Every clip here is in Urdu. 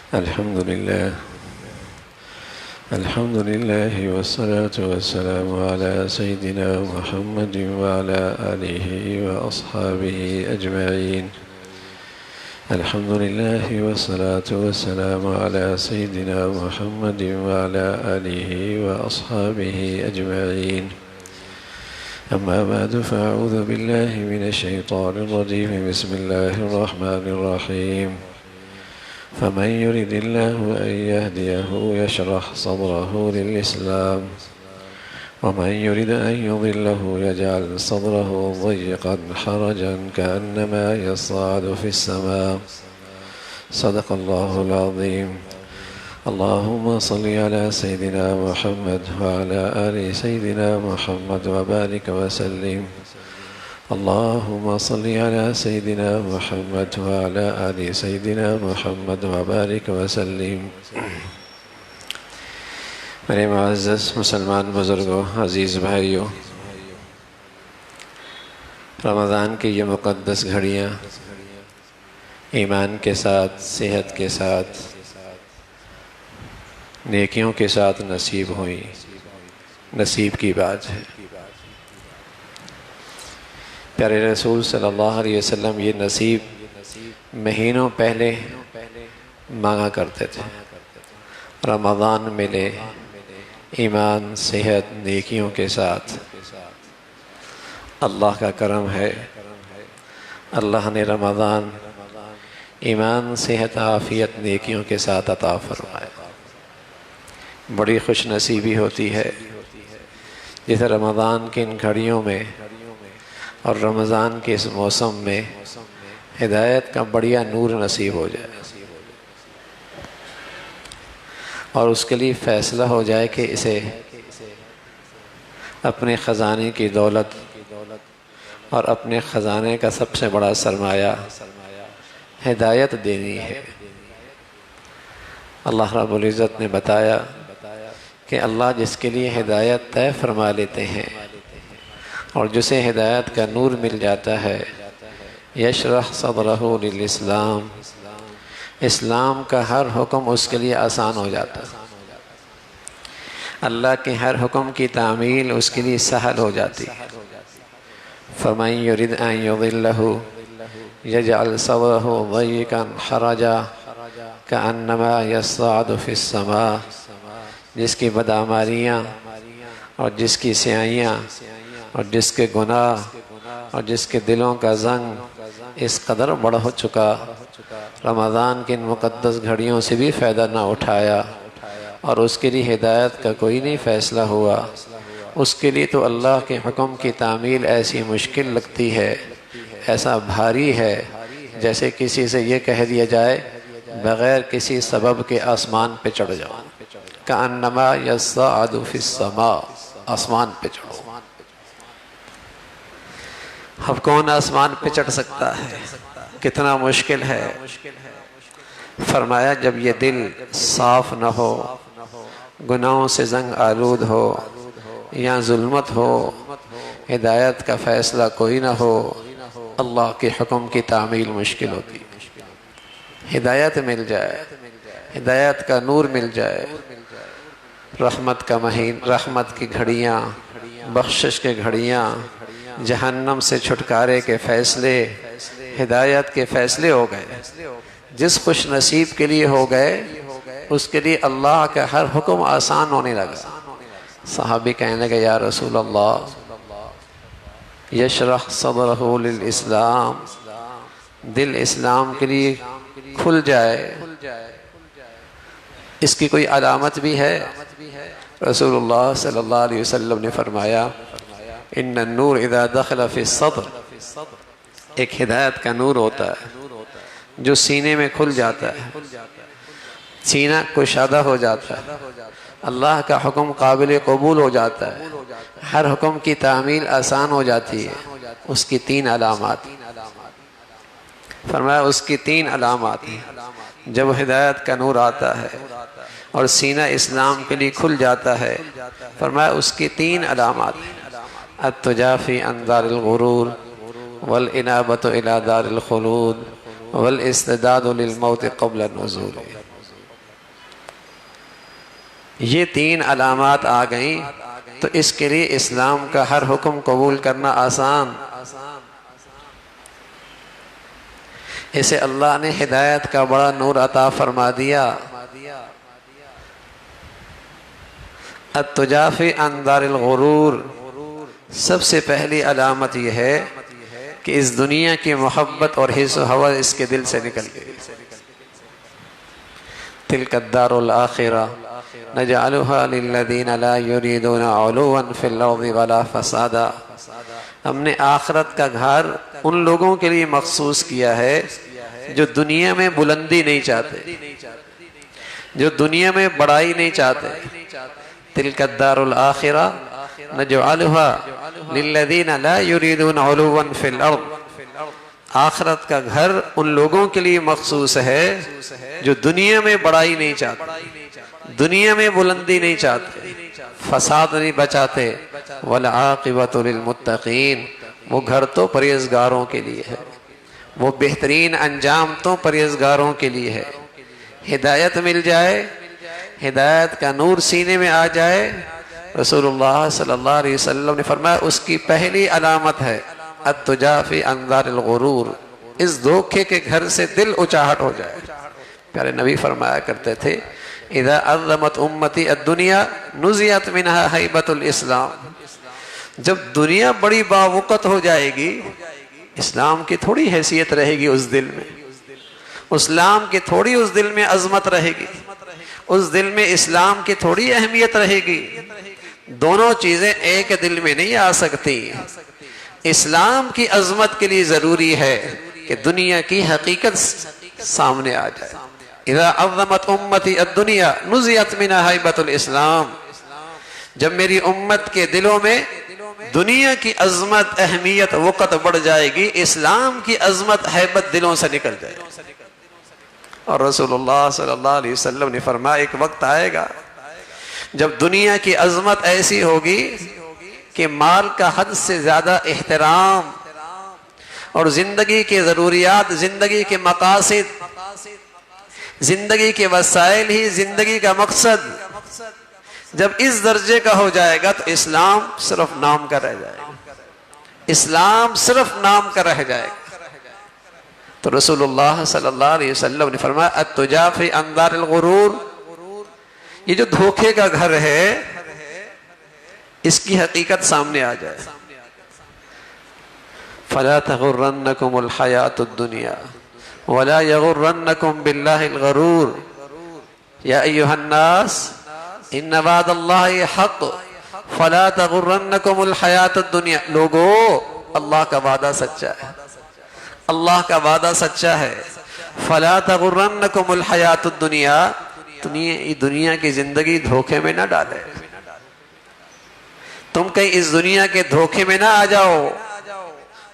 الحمد لله والصلاة والسلام على سيدنا محمد وعلى آله وأصحابه أجمعين. الحمد لله والصلاة والسلام على سيدنا محمد وعلى آله وأصحابه أجمعين. أما بعد فأعوذ بالله من الشيطان الرجيم. بسم الله الرحمن الرحيم. فمن يرد الله أن يهديه يشرح صدره للإسلام ومن يرد أن يضله يجعل صدره ضيقا حرجا كأنما يصعد في السماء. صدق الله العظيم. اللهم صل على سيدنا محمد وعلى آل سيدنا محمد وبارك وسلم. اللهم صل على سيدنا محمد وعلى آل سيدنا محمد وبارك وسلم. میرے معزز مسلمان بزرگوں، عزیز بھائیوں، رمضان کی یہ مقدس گھڑیاں ایمان کے ساتھ، صحت کے ساتھ، نیکیوں کے ساتھ نصیب ہوئیں، نصیب کی بات ہے۔ پیارے رسول صلی اللہ علیہ وسلم یہ نصیب مہینوں پہلے مانگا کرتے تھے۔ رمضان ملے ایمان، صحت، نیکیوں کے ساتھ۔ اللہ کا کرم ہے، اللہ نے رمضان ایمان، صحت، عافیت، نیکیوں کے ساتھ عطا فرمایا۔ بڑی خوش نصیبی ہوتی ہے جسے رمضان کی ان گھڑیوں میں اور رمضان کے اس موسم میں ہدایت کا بڑیا نور نصیب ہو جائے اور اس کے لیے فیصلہ ہو جائے کہ اسے اپنے خزانے کی دولت اور اپنے خزانے کا سب سے بڑا سرمایہ ہدایت دینی ہے۔ اللہ رب العزت نے بتایا کہ اللہ جس کے لیے ہدایت طے فرما لیتے ہیں اور جسے ہدایت کا نور مل جاتا ہے، یشرح صدرہ للاسلام، اسلام کا ہر حکم اس کے لیے آسان ہو جاتا ہے، اللہ کے ہر حکم کی تعمیل اس کے لیے سہل ہو جاتی ہے۔ فمن یرد ان یضلہ یجعل صدرہ ضیقا حرجا کأنما یصعد فی السماء۔ جس کی بدعماریاں اور جس کی سیائیاں اور جس کے گناہ اور جس کے دلوں کا زنگ اس قدر بڑھ ہو چکا، رمضان کی ان مقدس گھڑیوں سے بھی فائدہ نہ اٹھایا اور اس کے لیے ہدایت کا کوئی نہیں فیصلہ ہوا، اس کے لیے تو اللہ کے حکم کی تعمیل ایسی مشکل لگتی ہے، ایسا بھاری ہے، جیسے کسی سے یہ کہہ دیا جائے بغیر کسی سبب کے آسمان پہ چڑھ جاؤ، کأنما یصعد فی السماء، آسمان پہ چڑھو۔ اب کون آسمان پہ چڑھ سکتا ہے؟ کتنا مشکل ہے۔ فرمایا جب یہ دل صاف نہ ہو، گناہوں سے زنگ آلود ہو یا ظلمت ہو، ہدایت کا فیصلہ کوئی نہ ہو، اللہ کے حکم کی تعمیل مشکل ہوتی۔ ہدایت مل جائے، ہدایت کا نور مل جائے، رحمت کا رحمت کی گھڑیاں، بخشش کے گھڑیاں، جہنم سے چھٹکارے کے فیصلے، ہدایت کے فیصلے ہو گئے۔ جس خوش نصیب کے لیے ہو گئے، اس کے لیے اللہ کا ہر حکم آسان ہونے لگا۔ صحابی کہنے لگے یا رسول اللہ، یشرح صدرہ للاسلام، دل اسلام کے لیے کھل جائے، اس کی کوئی علامت بھی ہے؟ رسول اللہ صلی اللہ علیہ وسلم نے فرمایا ان النور اذا دخل فی الصدر، ایک ہدایت کا نور ہوتا ہے جو سینے میں کھل جاتا ہے، سینہ کشادہ ہو جاتا ہے، اللہ کا حکم قابل قبول ہو جاتا ہے، ہر حکم کی تعمیل آسان ہو جاتی ہے۔ اس کی 3 علامات فرمایا، اس کی 3 علامات ہیں۔ جب ہدایت کا نور آتا ہے اور سینہ اسلام کے لیے کھل جاتا ہے، فرمایا اس کی 3 علامات ہیں: التجافی عن دار الغرور والانابۃ الی دار الخلود والاستعداد للموت قبل النزول۔ یہ 3 علامات آ گئیں تو اس کے لیے اسلام کا ہر حکم قبول کرنا آسان. اسے اللہ نے ہدایت کا بڑا نور عطا فرما دیا. التجافی عن دار الغرور، سب سے پہلی علامت یہ ہے کہ اس دنیا کی محبت اور حس و ہوس اس کے دل سے نکل گئی. تلک الدار الآخرہ نجعلها للذین لا یریدون علوا فی الارض ولا فسادا. ہم نے آخرت کا گھر ان لوگوں کے لیے مخصوص کیا ہے جو دنیا میں بلندی نہیں چاہتے، جو دنیا میں بڑائی نہیں چاہتے. تلک الدار الآخرہ نجعلها للذین لا یریدون علوا فی الارض. آخرت کا گھر ان لوگوں کے لیے مخصوص ہے جو دنیا میں بڑائی نہیں چاہتے، دنیا میں بلندی نہیں چاہتے، فساد نہیں بچاتے. والعاقبۃ للمتقین، وہ گھر تو پرہیزگاروں کے لیے ہے، وہ بہترین انجام تو پرہیزگاروں کے لیے ہے. ہدایت مل جائے، ہدایت کا نور سینے میں آ جائے. رسول اللہ صلی اللہ علیہ وسلم نے فرمایا اس کی پہلی علامت ہے التجافی عن دار الغرور، اس دھوکے کے گھر سے دل اچاہٹ ہو جائے. پیارے نبی فرمایا کرتے تھے اذا عظمت امتی الدنیا نزیت منها ہیبت الاسلام. جب دنیا بڑی باوقت ہو جائے گی، اسلام کی تھوڑی حیثیت رہے گی اس دل میں، اسلام کی تھوڑی اس دل میں عظمت رہے گی، اس دل میں اسلام کی تھوڑی اہمیت رہے گی. دونوں چیزیں ایک دل میں نہیں آ سکتی. اسلام کی عظمت کے لیے ضروری ہے کہ دنیا کی حقیقت سامنے آ جائے. اذا عظمت امتی الدنیا نزیت منها ہیبت الاسلام. جب میری امت کے دلوں میں دنیا کی عظمت، اہمیت، وقت بڑھ جائے گی، اسلام کی عظمت، ہیبت دلوں سے نکل جائے گی. اور رسول اللہ صلی اللہ علیہ وسلم نے فرمایا ایک وقت آئے گا جب دنیا کی عظمت ایسی ہوگی کہ مال کا حد سے زیادہ احترام اور زندگی کے ضروریات، زندگی کے مقاصد، زندگی کے وسائل ہی زندگی کا مقصد جب اس درجے کا ہو جائے گا تو اسلام صرف نام کا رہ جائے گا، اسلام صرف نام کا رہ جائے گا. تو رسول اللہ صلی اللہ علیہ وسلم نے فرمایا التجافی عن دار الغرور، یہ جو دھوکے کا گھر ہے اس کی حقیقت سامنے آ جائے. فلا تغرنکم الحیات الدنیا ولا یغرنکم باللہ الغرور. یا ایہا الناس ان وعد اللہ حق فلا تغرنکم الحیات الدنیا. لوگو، اللہ کا وعدہ سچا ہے، اللہ کا وعدہ سچا ہے. فلا تغرنکم الحیات الدنیا، دنیا کی زندگی دھوکے میں نہ ڈالے، تم کہیں اس دنیا کے دھوکے میں نہ آ جاؤ.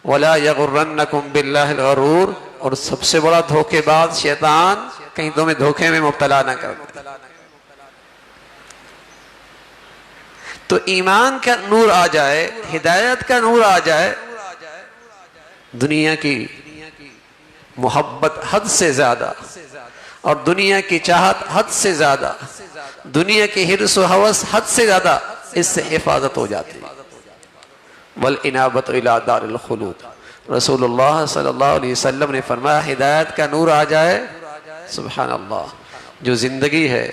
ولا یغرنکم باللہ الغرور، اور سب سے بڑا دھوکے باز شیطان کہیں تمہیں دھوکے میں مبتلا نہ کر دے. تو ایمان کا نور آ جائے، ہدایت کا نور آ جائے، دنیا کی محبت حد سے زیادہ اور دنیا کی چاہت حد سے زیادہ، دنیا کی حرص و ہوس حد سے زیادہ، اس سے حفاظت ہو جاتی. والانابۃ الی دار الخلود. رسول اللہ صلی اللہ علیہ وسلم نے فرمایا ہدایت کا نور آ جائے، سبحان اللہ، جو زندگی ہے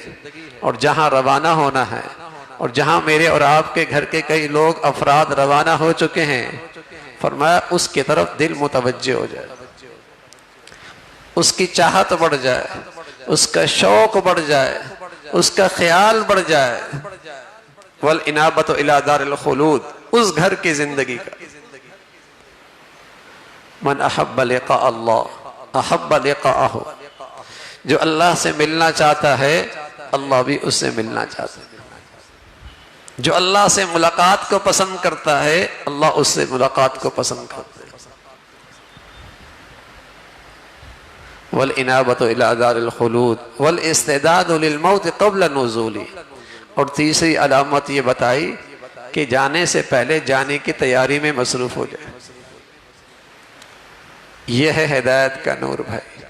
اور جہاں روانہ ہونا ہے اور جہاں میرے اور آپ کے گھر کے کئی لوگ افراد روانہ ہو چکے ہیں، فرمایا اس کی طرف دل متوجہ ہو جائے، اس کی چاہت بڑھ جائے، اس کا شوق بڑھ جائے، اس کا خیال بڑھ جائے. والانابۃ الی دار الخلود، اس گھر کی زندگی کا. من احب لقاء اللہ احب لقاءہ، جو اللہ سے ملنا چاہتا ہے اللہ بھی اس سے ملنا چاہتا ہے. جو اللہ سے ملاقات کو پسند کرتا ہے اللہ اس سے ملاقات کو پسند کرتا ہے. والانابۃ الی دار الخلود والاستعداد للموت قبل نزول. اور تیسری علامت یہ بتائی کہ جانے سے پہلے جانے کی تیاری میں مصروف ہو جائے. یہ ہے ہدایت کا نور بھائی.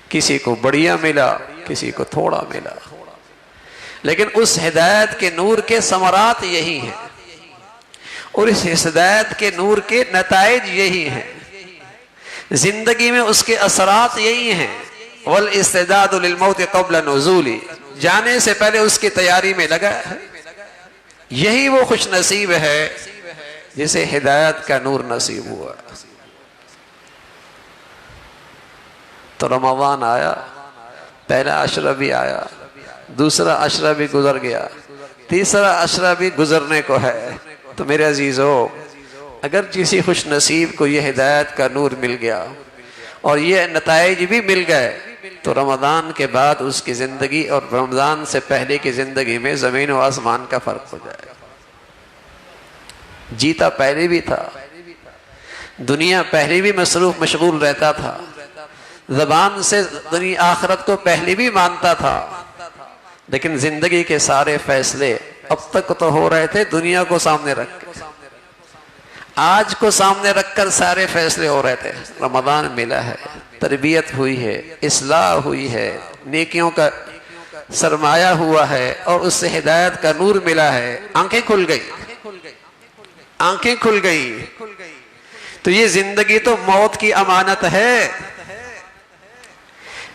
کسی کو بڑھیا ملا، کسی کو تھوڑا ملا. لیکن اس ہدایت کے نور کے ثمرات یہی ہیں، اور اس ہدایت کے نور کے نتائج یہی ہیں، زندگی میں اس کے اثرات یہی ہیں۔ والاستعداد للموت قبل نزول، جانے سے پہلے اس کی تیاری میں لگا ہے۔ یہی وہ خوش نصیب ہے جسے ہدایت کا نور نصیب ہوا۔ تو رمضان آیا، پہلا عشرہ بھی آیا، دوسرا عشرہ بھی گزر گیا، تیسرا عشرہ بھی گزرنے کو ہے۔ تو میرے عزیزو، اگر کسی خوش نصیب کو یہ ہدایت کا نور مل گیا اور یہ نتائج بھی مل گئے، تو رمضان کے بعد اس کی زندگی اور رمضان سے پہلے کی زندگی میں زمین و آسمان کا فرق ہو جائے گا۔ جیتا پہلے بھی تھا، دنیا پہلے بھی مشغول رہتا تھا، زبان سے دنیا آخرت کو پہلے بھی مانتا تھا، لیکن زندگی کے سارے فیصلے اب تک تو ہو رہے تھے دنیا کو سامنے رکھ کے، آج کو سامنے رکھ کر سارے فیصلے ہو رہے تھے۔ رمضان ملا ہے، تربیت ہوئی ہے، اصلاح ہوئی ہے، نیکیوں کا سرمایہ ہوا ہے، اور اس سے ہدایت کا نور ملا ہے، آنکھیں کھل گئی، آنکھیں کھل گئی۔ تو یہ زندگی تو موت کی امانت ہے،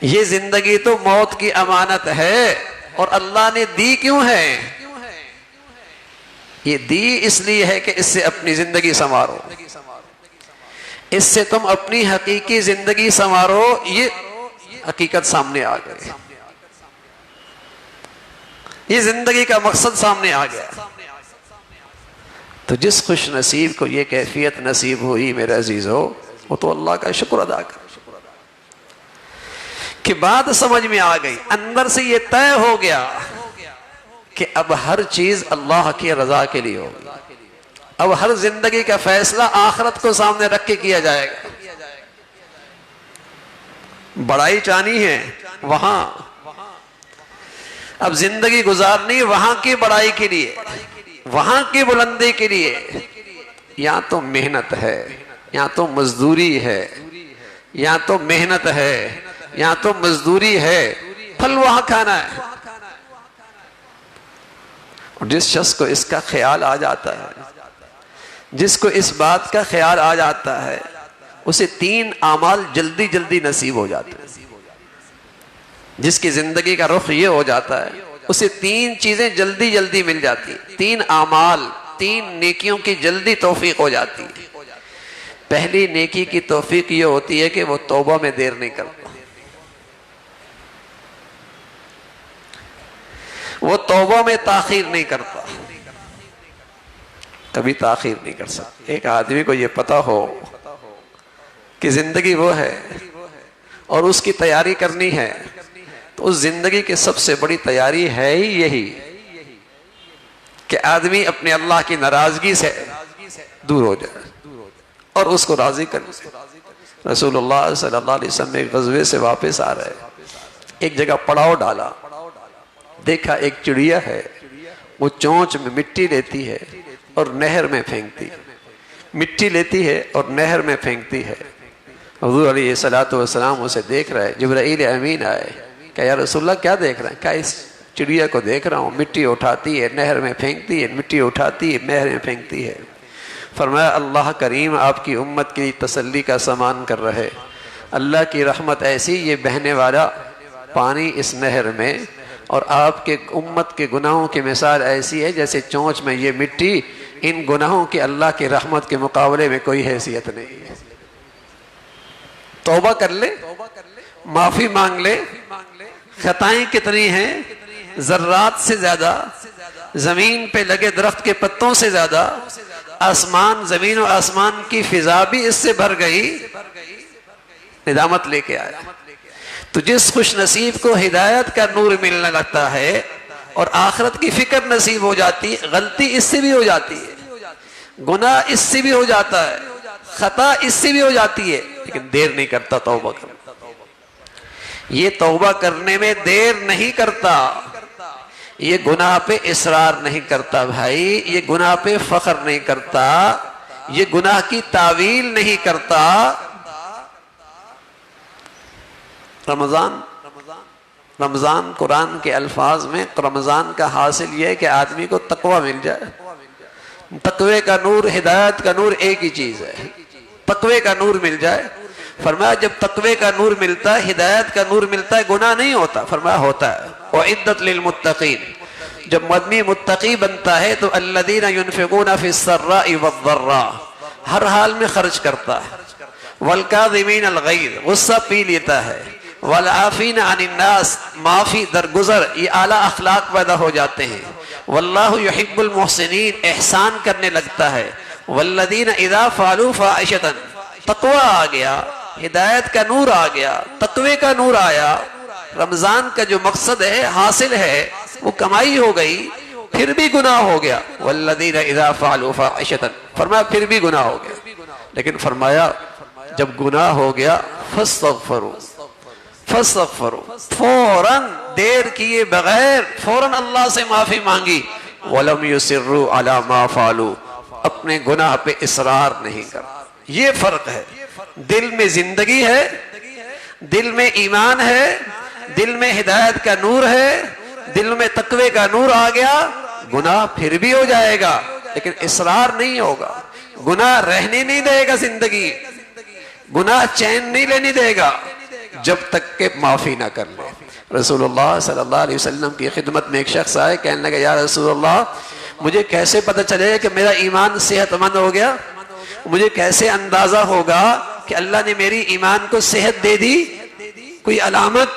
یہ زندگی تو موت کی امانت ہے، اور اللہ نے دی کیوں ہے؟ یہ دی اس لیے ہے کہ اس سے اپنی زندگی سنوارو، اس سے تم اپنی حقیقی زندگی سنوارو۔ یہ حقیقت سامنے آ گئی، یہ زندگی کا مقصد سامنے آ گیا۔ تو جس خوش نصیب کو یہ کیفیت نصیب ہوئی میرے عزیزو، وہ تو اللہ کا شکر ادا کر کہ بات سمجھ میں آ گئی، اندر سے یہ طے ہو گیا کہ اب ہر چیز اللہ کی رضا کے لیے ہوگی، اب ہر زندگی کا فیصلہ آخرت کو سامنے رکھ کے کیا جائے گا۔ بڑائی چانی ہے وہاں، اب زندگی گزارنی وہاں کی بڑائی کے لیے، وہاں کی بلندی کے لیے۔ یا تو محنت ہے، یا تو مزدوری ہے، یا تو محنت ہے، یا تو مزدوری ہے، پھل وہاں کھانا ہے۔ اور جس شخص کو اس کا خیال آ جاتا ہے، جس کو اس بات کا خیال آ جاتا ہے، اسے 3 اعمال جلدی جلدی نصیب ہو جاتے ہیں۔ جس کی زندگی کا رخ یہ ہو جاتا ہے، اسے 3 چیزیں جلدی جلدی مل جاتی، 3 اعمال، 3 نیکیوں کی جلدی توفیق ہو جاتی۔ پہلی نیکی کی توفیق یہ ہوتی ہے کہ وہ توبہ میں دیر نہیں کرتا، وہ توبہ میں تاخیر نہیں کرتا، کبھی تاخیر نہیں کر سکتا۔ ایک آدمی کو یہ پتا ہو کہ زندگی وہ ہے اور اس کی تیاری کرنی ہے، تو اس زندگی کی سب سے بڑی تیاری ہے ہی یہی کہ آدمی اپنے اللہ کی ناراضگی سے دور ہو جائے اور اس کو راضی کر لے۔ رسول اللہ صلی اللہ علیہ وسلم ایک غزوے سے واپس آ رہے، ایک جگہ پڑاؤ ڈالا، دیکھا ایک چڑیا ہے، وہ چونچ میں مٹی لیتی ہے اور نہر میں پھینکتی ہے، مٹی لیتی ہے اور نہر میں پھینکتی ہے۔ حضور علیہ الصلوۃ والسلام اسے دیکھ رہے، جبرائیل امین آئے کہ یا رسول اللہ کیا دیکھ رہے ہیں؟ کہا اس چڑیا کو دیکھ رہا ہوں، مٹی اٹھاتی ہے نہر میں پھینکتی ہے، مٹی اٹھاتی ہے نہر میں پھینکتی ہے۔ فرمایا اللہ کریم آپ کی امت کی تسلی کا سامان کر رہے، اللہ کی رحمت ایسی، یہ بہنے والا پانی اس نہر میں، اور آپ کے امت کے گناہوں کی مثال ایسی ہے جیسے چونچ میں یہ مٹی، ان گناہوں کی اللہ کی رحمت کے مقابلے میں کوئی حیثیت نہیں ہے۔ توبہ کر لے، معافی مانگ لے، خطائیں کتنی ہیں، ذرات سے زیادہ، زمین پہ لگے درخت کے پتوں سے زیادہ، آسمان، زمین و آسمان کی فضا بھی اس سے بھر گئی، ندامت لے کے آیا۔ تو جس خوش نصیب کو ہدایت کا نور ملنے لگتا ہے اور آخرت کی فکر نصیب ہو جاتی، غلطی اس سے بھی ہو جاتی ہے، گناہ اس سے بھی ہو جاتا ہے، خطا اس سے بھی ہو جاتی ہے، لیکن دیر نہیں کرتا توبہ کرنے۔ یہ توبہ کرنے میں دیر نہیں کرتا، یہ گناہ پہ اصرار نہیں کرتا بھائی، یہ گناہ پہ فخر نہیں کرتا، یہ گناہ کی تعویل نہیں کرتا۔ رمضان قرآن کے الفاظ میں رمضان کا حاصل یہ ہے کہ آدمی کو تقوی مل جائے. تقوی کا نور، ہدایت کا نور ایک ہی چیز ہے. تقوی کا نور مل جائے. فرمایا جب تقوی کا نور ملتا ہے، ہدایت کا نور ملتا ہے، گناہ نہیں ہوتا. فرمایا ہوتا ہے. وَعِدَّتْ لِلْمُتَّقِينَ. جب آدمی متقی بنتا ہے تو الَّذِينَ يُنْفِقُونَ فِي السَّرَّاءِ وَالضَّرَّاءِ، ہر حال میں خرچ کرتا ہے. وَالْكَاظِمِينَ الْغَيْظَ، غصہ پی لیتا ہے. وَالْعَافِينَ عَنِ النَّاسِ، معافی درگزر، یہ اعلیٰ اخلاق پیدا ہو جاتے ہیں. وَاللَّهُ يُحِبُّ الْمُحْسِنِينَ، احسان کرنے لگتا ہے. وَالَّذِينَ إِذَا فَعَلُوا فَاحِشَةً، تقوی آ گیا، ہدایت کا نور آ گیا، تقوی کا نور آیا. رمضان کا جو مقصد ہے حاصل ہے، وہ کمائی ہو گئی، پھر بھی گناہ ہو گیا. وَالَّذِينَ إِذَا فَعَلُوا فَاحِشَةً، فرمایا پھر بھی گناہ ہو گیا. لیکن فرمایا جب گناہ ہو گیا فَاسْتَغْفَرُوا، فوراً دیر کیے بغیر فوراً اللہ سے معافی مانگی. وَلَمْ يُصِرُّوا عَلَى مَا فَعَلُوا، اپنے گناہ پہ اصرار نہیں کرتا. یہ فرق ہے. دل میں زندگی ہے، دل میں ایمان ہے، دل میں ہدایت کا نور ہے، دل میں تقوی کا نور آ گیا، گناہ پھر بھی ہو جائے گا لیکن اصرار نہیں ہوگا. گناہ رہنے نہیں دے گا زندگی، گناہ چین نہیں لینے دے گا جب تک کہ معافی نہ کر لے. رسول اللہ صلی اللہ علیہ وسلم کی خدمت میں ایک شخص آئے، کہنے لگا یا رسول اللہ مجھے کیسے پتہ چلے کہ میرا ایمان صحت مند ہو گیا؟ مجھے کیسے اندازہ ہوگا کہ اللہ نے میری ایمان کو صحت دے دی؟ کوئی علامت؟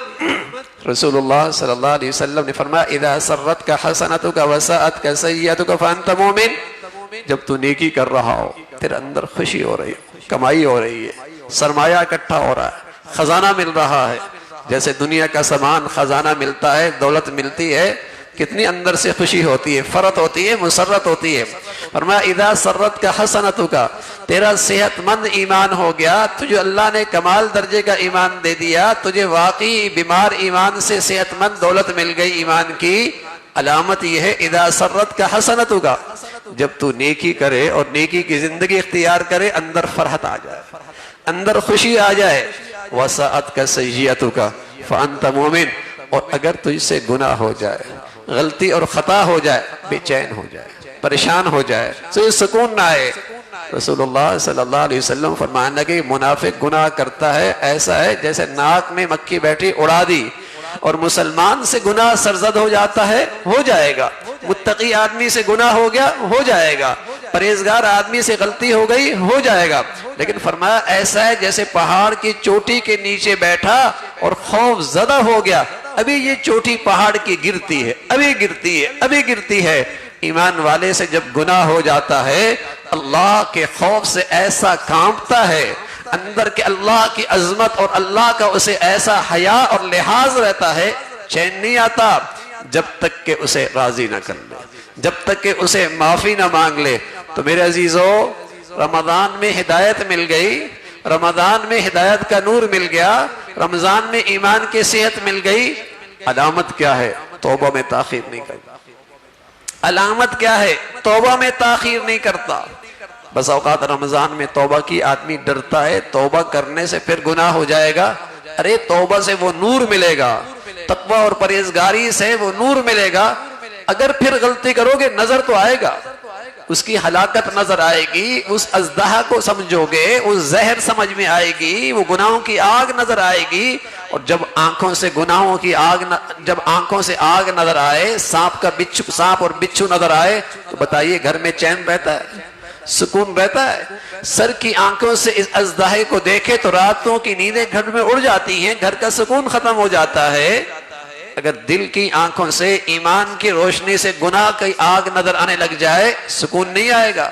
رسول اللہ صلی اللہ علیہ وسلم نے فرمایا اذا سرتک حسنتک وساءتک سیئتک فانت مومن. جب تو نیکی کر رہا ہو، تیرے اندر خوشی ہو رہی ہے، کمائی ہو رہی ہے، سرمایہ اکٹھا ہو رہا ہے، خزانہ مل رہا ہے. جیسے دنیا کا سامان خزانہ ملتا ہے، دولت ملتی ہے، کتنی اندر سے خوشی ہوتی ہے، فرحت ہوتی ہے، مسرت ہوتی ہے. فرمایا اذا سرتک حسنتک، تیرا صحت مند ایمان ہو گیا، تجھے اللہ نے کمال درجے کا ایمان دے دیا، تجھے واقعی بیمار ایمان سے صحت مند دولت مل گئی ایمان کی. علامت یہ ہے اذا سرتک حسنتک، جب تو نیکی کرے اور نیکی کی زندگی اختیار کرے، اندر فرحت آ جائے، اندر خوشی آ جائے. وساءتک سیئتک فانت مومن، اور اگر تجھ سے گناہ ہو جائے، غلطی اور خطا ہو جائے، بے چین ہو جائے، پریشان ہو جائے، تو سکون نہ آئے. رسول اللہ صلی اللہ علیہ وسلم فرمانے لگے منافق گناہ کرتا ہے ایسا ہے جیسے ناک میں مکھی بیٹھی اڑا دی، اور مسلمان سے گناہ سرزد ہو جاتا ہے، ہو جائے گا. متقی آدمی سے گناہ ہو گیا، ہو جائے گا. پرہیزگار آدمی سے غلطی ہو گئی، ہو جائے گا. لیکن فرمایا ایسا ہے جیسے پہاڑ کی چوٹی کے نیچے بیٹھا اور خوف زدہ ہو گیا، ابھی یہ چوٹی پہاڑ کی گرتی ہے، ابھی گرتی ہے، ابھی گرتی ہے. ایمان والے سے جب گناہ ہو جاتا ہے، اللہ کے خوف سے ایسا کانپتا ہے اندر کے، اللہ کی عظمت اور اللہ کا اسے ایسا حیا اور لحاظ رہتا ہے، چین نہیں آتا جب تک کہ اسے راضی نہ کر لے، جب تک کہ اسے معافی نہ مانگ لے. تو میرے عزیزو، رمضان میں ہدایت مل گئی، رمضان میں ہدایت کا نور مل گیا، رمضان میں ایمان کی صحت مل گئی. علامت کیا ہے؟ توبہ میں تاخیر نہیں کرتا. علامت کیا ہے؟ توبہ میں تاخیر نہیں کرتا. بس اوقات رمضان میں توبہ کی آدمی ڈرتا ہے، توبہ کرنے سے پھر گناہ ہو جائے گا. ارے توبہ سے وہ نور ملے گا، تقوی اور پرہیزگاری سے وہ نور ملے گا. اگر پھر غلطی کرو گے نظر تو آئے گا، اس کی ہلاکت نظر آئے گی، اس ازدہا کو سمجھو گے، اس زہر سمجھ میں آئے گی، وہ گناہوں کی آگ نظر آئے گی. اور جب آنکھوں سے گناہوں کی آگ جب آنکھوں سے آگ نظر آئے، سانپ اور بچھو نظر آئے، تو بتائیے گھر میں چین رہتا ہے، سکون رہتا ہے؟ سر کی آنکھوں سے اس ازدہے کو دیکھے تو راتوں کی نیندیں گھر میں اڑ جاتی ہیں، گھر کا سکون ختم ہو جاتا ہے. اگر دل کی آنکھوں سے ایمان کی روشنی سے گناہ کی آگ نظر آنے لگ جائے، سکون نہیں آئے گا.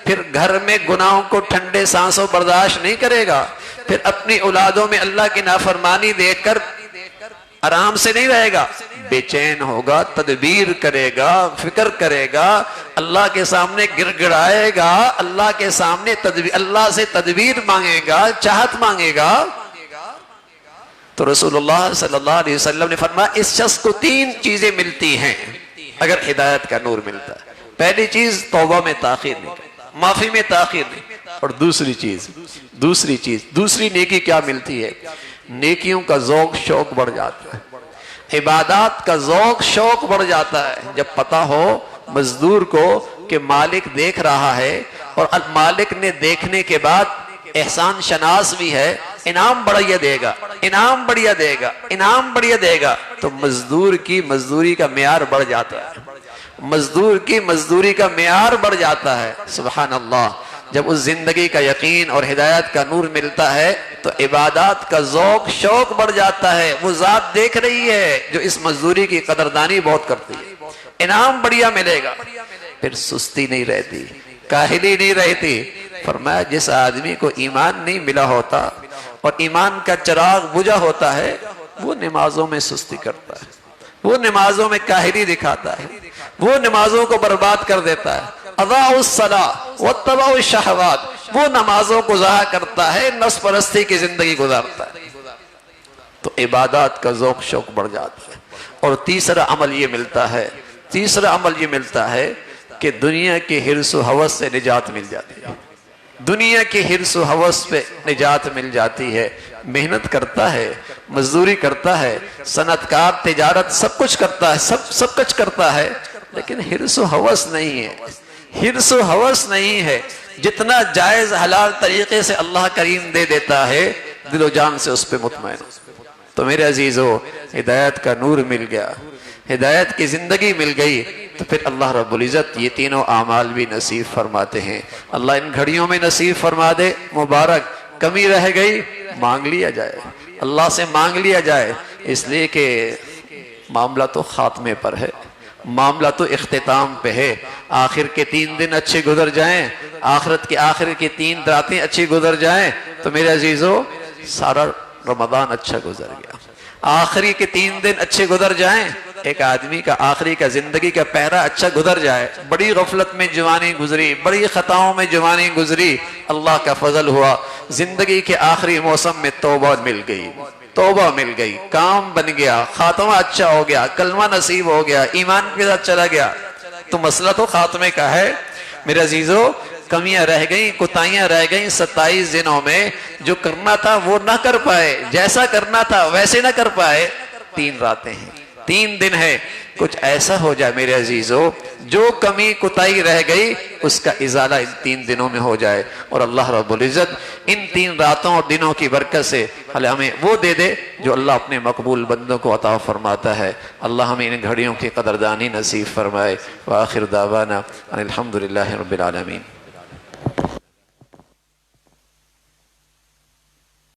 پھر گھر میں گناہوں کو ٹھنڈے سانسوں برداشت نہیں کرے گا. پھر اپنی اولادوں میں اللہ کی نافرمانی دیکھ کر آرام سے نہیں رہے گا، بے چین ہوگا، تدبیر کرے گا، فکر کرے گا، اللہ کے سامنے گر گڑائے گا، اللہ کے سامنے اللہ سے تدبیر مانگے گا، چاہت مانگے گا. تو رسول اللہ صلی اللہ علیہ وسلم نے فرمایا اس شخص کو 3 چیزیں ملتی ہیں اگر ہدایت کا نور ملتا ہے. پہلی چیز توبہ میں تاخیر نہیں، معافی میں تاخیر نہیں. اور دوسری نیکی کیا ملتی ہے؟ نیکیوں کا ذوق شوق بڑھ جاتا ہے. عبادات کا ذوق شوق بڑھ جاتا ہے جب پتہ ہو مزدور کو کہ مالک دیکھ رہا ہے، اور مالک نے دیکھنے کے بعد احسان شناس بھی ہے، انعام بڑھیا دے گا، انعام بڑھیا دے گا، انعام بڑھیا دے گا، تو مزدور کی مزدوری کا معیار بڑھ جاتا ہے، مزدور کی مزدوری کا معیار بڑھ جاتا ہے۔ سبحان اللہ، جب اس زندگی کا یقین اور ہدایت کا نور ملتا ہے تو عبادات کا ذوق شوق بڑھ جاتا ہے۔ وہ ذات دیکھ رہی ہے جو اس مزدوری کی قدردانی بہت کرتی ہے، انعام بڑھیا ملے گا، پھر سستی نہیں رہتی، کاہلی نہیں رہتی۔ فرمایا جس آدمی کو ایمان نہیں ملا ہوتا اور ایمان کا چراغ بجھا ہوتا ہے وہ نمازوں میں سستی کرتا ہے، وہ نمازوں میں کاہلی دکھاتا ہے، وہ نمازوں کو برباد کر دیتا ہے۔ اضاعوا الصلاۃ واتبعوا الشہوات، وہ نمازوں کو ضائع کرتا ہے، نفس پرستی کی زندگی گزارتا ہے، تو عبادات کا ذوق شوق بڑھ جاتا ہے۔ اور تیسرا عمل یہ ملتا ہے، تیسرا عمل یہ ملتا ہے کہ دنیا کے حرص و ہوس سے نجات مل جاتی ہے، دنیا کے حرص و ہوس پہ نجات مل جاتی ہے۔ محنت کرتا ہے، مزدوری کرتا ہے، صنعت کار، تجارت، سب کچھ کرتا ہے، سب کچھ کرتا ہے، لیکن حرص و ہوس نہیں ہے، حرص و ہوس نہیں ہے۔ جتنا جائز حلال طریقے سے اللہ کریم دے دیتا ہے دل و جان سے اس پہ مطمئن ہو۔ تو میرے عزیزو، ہدایت کا نور مل گیا، ہدایت کی زندگی مل گئی، تو پھر اللہ رب العزت یہ تینوں اعمال بھی نصیب فرماتے ہیں۔ اللہ ان گھڑیوں میں نصیب فرما دے، مبارک۔ کمی رہ گئی مانگ لیا جائے، اللہ سے مانگ لیا جائے، اس لیے کہ معاملہ تو خاتمے پر ہے، معاملہ تو اختتام پہ ہے۔ آخر کے 3 دن اچھے گزر جائیں، آخرت کے آخر کی 3 راتیں اچھی گزر جائیں تو میرے عزیزو سارا رمضان اچھا گزر گیا۔ آخری کے 3 دن اچھے گزر جائیں، ایک آدمی کا آخری کا زندگی کا پہرا اچھا گزر جائے، بڑی غفلت میں جوانی گزری، بڑی خطاؤں میں جوانی گزری، اللہ کا فضل ہوا، زندگی کے آخری موسم میں توبہ مل گئی، توبہ مل گئی، کام بن گیا، خاتمہ اچھا ہو گیا، کلمہ نصیب ہو گیا، ایمان کے ساتھ چلا گیا، تو مسئلہ تو خاتمے کا ہے۔ میرے عزیزو، کمیاں رہ گئیں، کوتاہیاں رہ گئیں 27 دنوں میں، جو کرنا تھا وہ نہ کر پائے، جیسا کرنا تھا ویسے نہ کر پائے۔ 3 راتیں ہیں، 3 دن ہے، کچھ ایسا ہو جائے میرے عزیزو جو کمی کوتاہی رہ گئی اس کا ازالہ ان 3 دنوں میں ہو جائے، اور اللہ رب العزت ان 3 راتوں اور دنوں کی برکت سے ہمیں وہ دے دے جو اللہ اپنے مقبول بندوں کو عطا فرماتا ہے۔ اللہ ہمیں ان گھڑیوں کی قدردانی نصیب فرمائے۔ وآخر دعوانا ان الحمدللہ رب العالمین۔